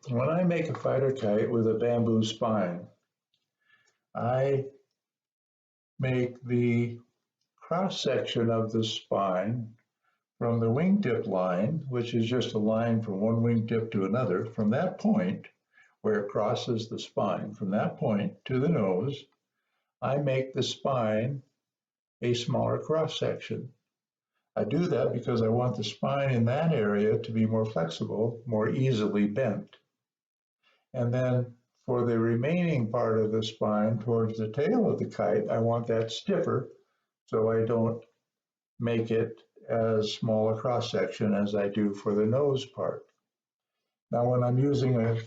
when I make a fighter kite with a bamboo spine, I make the cross section of the spine from the wingtip line, which is just a line from one wingtip to another, from that point where it crosses the spine, from that point to the nose, I make the spine a smaller cross section. I do that because I want the spine in that area to be more flexible, more easily bent. And then for the remaining part of the spine towards the tail of the kite, I want that stiffer so I don't make it as small a cross section as I do for the nose part. Now, when I'm using a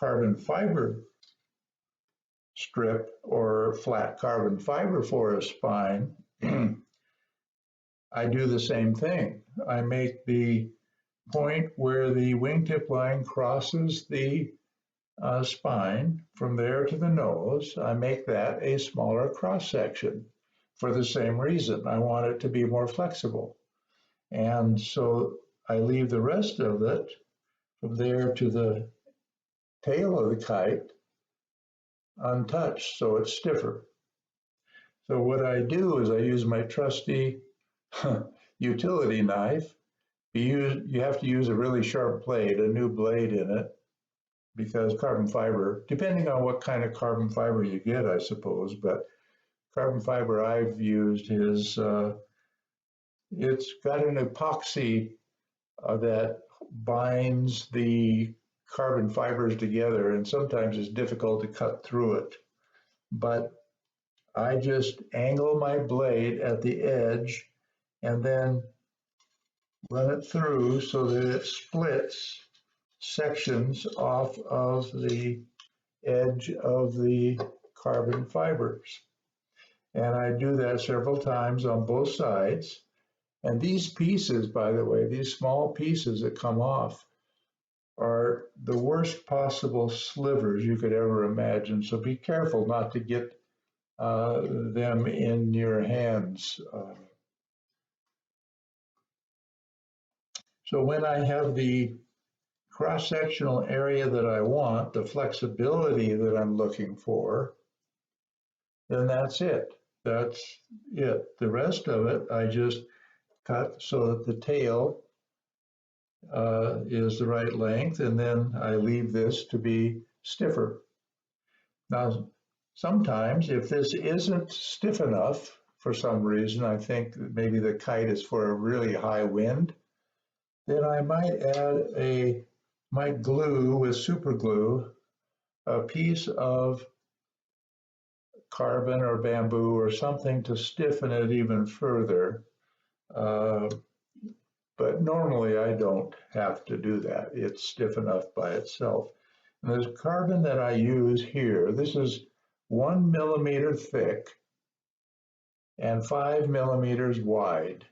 carbon fiber strip or flat carbon fiber for a spine, I do the same thing. I make the point where the wingtip line crosses the spine from there to the nose, I make that a smaller cross section for the same reason. I want it to be more flexible. And so I leave the rest of it from there to the tail of the kite untouched, so it's stiffer. So what I do is I use my trusty utility knife. You have to use a really sharp blade, a new blade in it, because carbon fiber, depending on what kind of carbon fiber you get, I suppose, but carbon fiber I've used is, it's got an epoxy that binds the carbon fibers together, and sometimes it's difficult to cut through it. But I just angle my blade at the edge and then run it through so that it splits sections off of the edge of the carbon fibers. And I do that several times on both sides. And these pieces, by the way, these small pieces that come off are the worst possible slivers you could ever imagine. So be careful not to get them in your hands. So when I have the cross-sectional area that I want, the flexibility that I'm looking for, then that's it. That's it. The rest of it, I just cut so that the tail is the right length, and then I leave this to be stiffer. Now, sometimes if this isn't stiff enough for some reason, I think that maybe the kite is for a really high wind, then I might glue with super glue a piece of carbon or bamboo or something to stiffen it even further. But normally I don't have to do that. It's stiff enough by itself. And this carbon that I use here, this is 1 millimeter thick and 5 millimeters wide.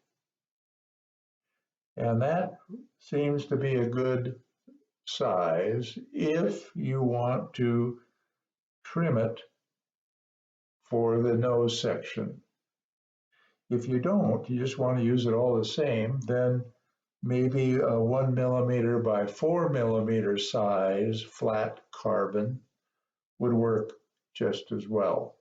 And that seems to be a good size if you want to trim it for the nose section. If you don't, you just want to use it all the same, then maybe a 1 millimeter by 4 millimeter size flat carbon would work just as well.